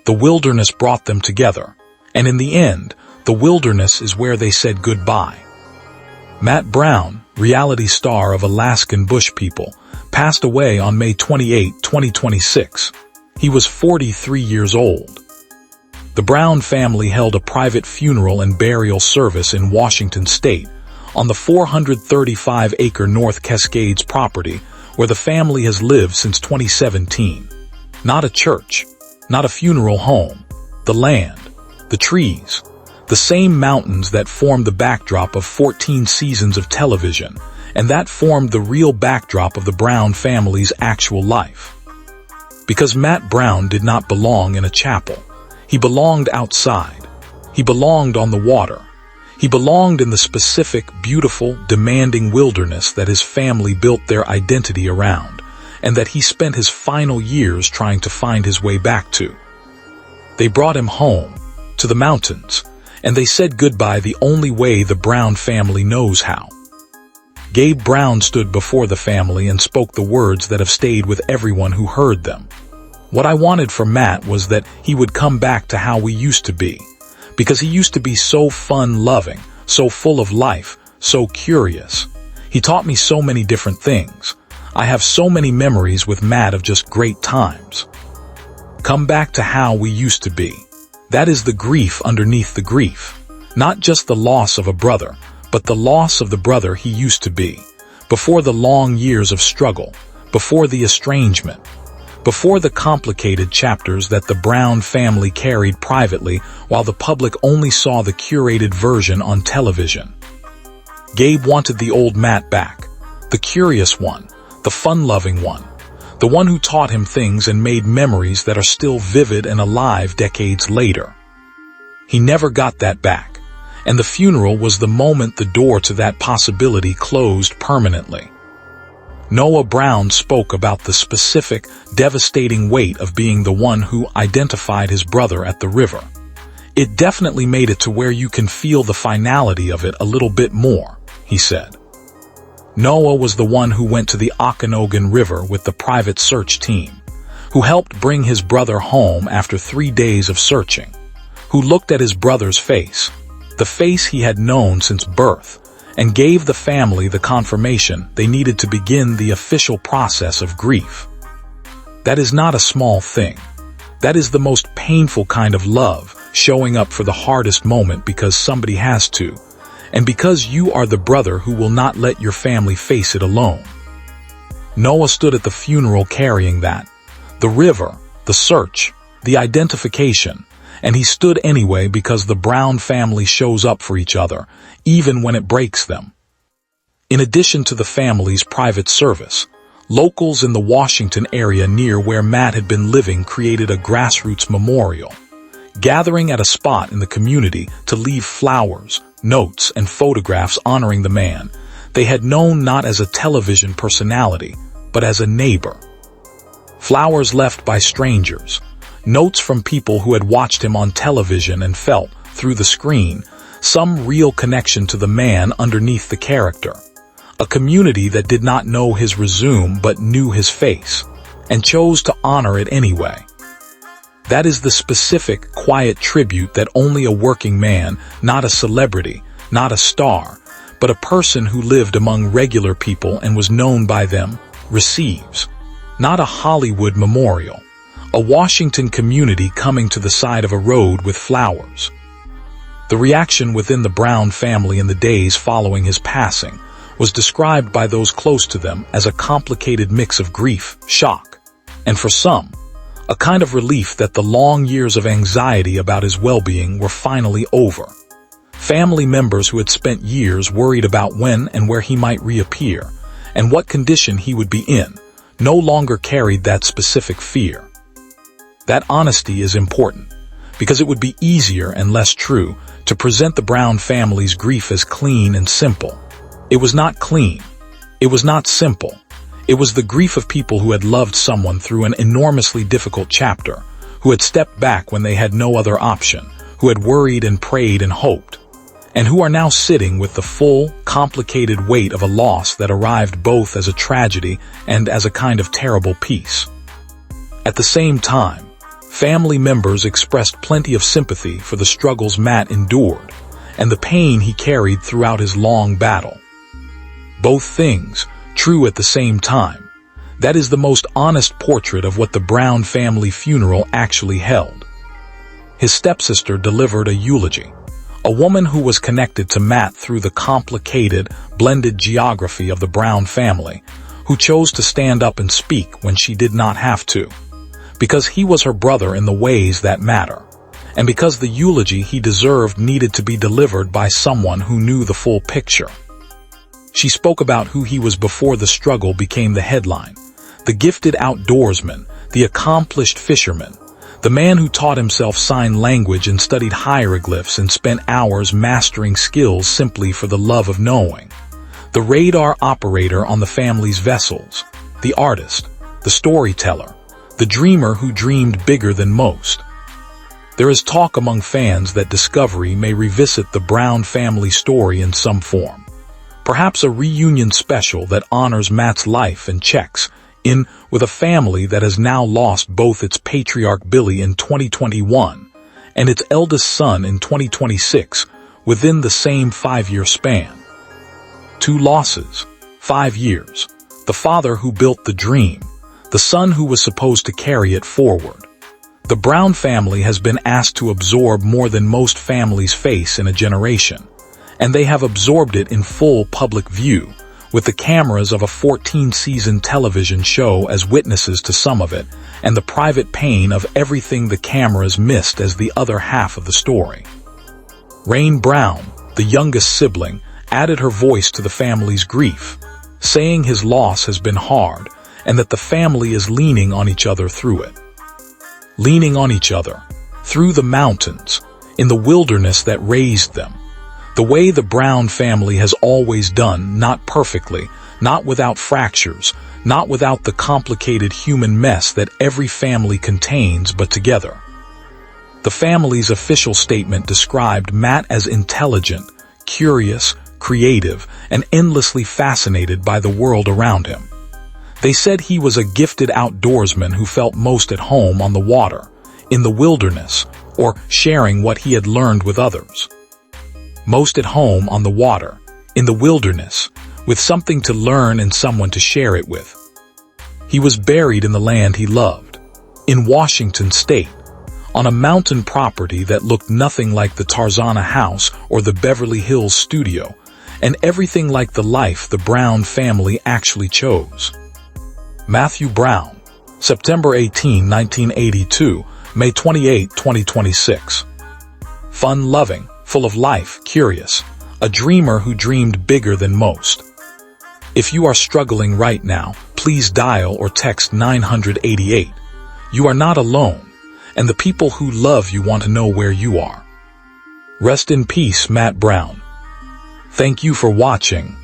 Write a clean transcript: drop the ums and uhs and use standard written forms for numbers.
The wilderness brought them together, and in the end, the wilderness is where they said goodbye. Matt Brown, reality star of Alaskan Bush People, passed away on May 28, 2026. He was 43 years old. The Brown family held a private funeral and burial service in Washington state, on the 435-acre North Cascades property where the family has lived since 2017. Not a church, not a funeral home, the land, the trees, the same mountains that formed the backdrop of 14 seasons of television, and that formed the real backdrop of the Brown family's actual life. Because Matt Brown did not belong in a chapel. He belonged outside. He belonged on the water. He belonged in the specific, beautiful, demanding wilderness that his family built their identity around, and that he spent his final years trying to find his way back to. They brought him home, to the mountains, and they said goodbye the only way the Brown family knows how. Gabe Brown stood before the family and spoke the words that have stayed with everyone who heard them. What I wanted for Matt was that he would come back to how we used to be, because he used to be so fun-loving, so full of life, so curious. He taught me so many different things. I have so many memories with Matt of just great times. Come back to how we used to be. That is the grief underneath the grief. Not just the loss of a brother, but the loss of the brother he used to be, before the long years of struggle, before the estrangement, before the complicated chapters that the Brown family carried privately while the public only saw the curated version on television. Gabe wanted the old Matt back, the curious one, the fun-loving one, the one who taught him things and made memories that are still vivid and alive decades later. He never got that back, and the funeral was the moment the door to that possibility closed permanently. Noah Brown spoke about the specific, devastating weight of being the one who identified his brother at the river. It definitely made it to where you can feel the finality of it a little bit more, he said. Noah was the one who went to the Okanogan River with the private search team, who helped bring his brother home after 3 days of searching, who looked at his brother's face, the face he had known since birth, and gave the family the confirmation they needed to begin the official process of grief. That is not a small thing. That is the most painful kind of love, showing up for the hardest moment because somebody has to, and because you are the brother who will not let your family face it alone. Noah stood at the funeral carrying that, the river, the search, the identification, and he stood anyway because the Brown family shows up for each other, even when it breaks them. In addition to the family's private service, locals in the Washington area near where Matt had been living created a grassroots memorial, gathering at a spot in the community to leave flowers, notes, and photographs honoring the man they had known not as a television personality, but as a neighbor. Flowers left by strangers, notes from people who had watched him on television and felt, through the screen, some real connection to the man underneath the character. A community that did not know his resume but knew his face, and chose to honor it anyway. That is the specific, quiet tribute that only a working man, not a celebrity, not a star, but a person who lived among regular people and was known by them, receives. Not a Hollywood memorial. A Washington community coming to the side of a road with flowers. The reaction within the Brown family in the days following his passing was described by those close to them as a complicated mix of grief, shock, and for some, a kind of relief that the long years of anxiety about his well-being were finally over. Family members who had spent years worried about when and where he might reappear, and what condition he would be in, no longer carried that specific fear. That honesty is important, because it would be easier and less true to present the Brown family's grief as clean and simple. It was not clean. It was not simple. It was the grief of people who had loved someone through an enormously difficult chapter, who had stepped back when they had no other option, who had worried and prayed and hoped, and who are now sitting with the full, complicated weight of a loss that arrived both as a tragedy and as a kind of terrible peace. At the same time, Family members expressed plenty of sympathy for the struggles Matt endured and the pain he carried throughout his long battle. Both things, true at the same time. That is the most honest portrait of what the Brown family funeral actually held. His stepsister delivered a eulogy, a woman who was connected to Matt through the complicated, blended geography of the Brown family, who chose to stand up and speak when she did not have to, because he was her brother in the ways that matter, and because the eulogy he deserved needed to be delivered by someone who knew the full picture. She spoke about who he was before the struggle became the headline, the gifted outdoorsman, the accomplished fisherman, the man who taught himself sign language and studied hieroglyphs and spent hours mastering skills simply for the love of knowing, the radar operator on the family's vessels, the artist, the storyteller, the dreamer who dreamed bigger than most. There is talk among fans that Discovery may revisit the Brown family story in some form. Perhaps a reunion special that honors Matt's life and checks in with a family that has now lost both its patriarch Billy in 2021 and its eldest son in 2026 within the same 5-year span. 2 losses, 5 years, the father who built the dream, the son who was supposed to carry it forward. The Brown family has been asked to absorb more than most families face in a generation, and they have absorbed it in full public view, with the cameras of a 14-season television show as witnesses to some of it, and the private pain of everything the cameras missed as the other half of the story. Rain Brown, the youngest sibling, added her voice to the family's grief, saying his loss has been hard and that the family is leaning on each other through it. Leaning on each other, through the mountains, in the wilderness that raised them. The way the Brown family has always done, not perfectly, not without fractures, not without the complicated human mess that every family contains, but together. The family's official statement described Matt as intelligent, curious, creative, and endlessly fascinated by the world around him. They said he was a gifted outdoorsman who felt most at home on the water, in the wilderness, or sharing what he had learned with others. Most at home on the water, in the wilderness, with something to learn and someone to share it with. He was buried in the land he loved, in Washington State, on a mountain property that looked nothing like the Tarzana house or the Beverly Hills studio, and everything like the life the Brown family actually chose. Matthew Brown, September 18, 1982, May 28, 2026. Fun-loving, full of life, curious, a dreamer who dreamed bigger than most. If you are struggling right now, please dial or text 988. You are not alone, and the people who love you want to know where you are. Rest in peace, Matt Brown. Thank you for watching.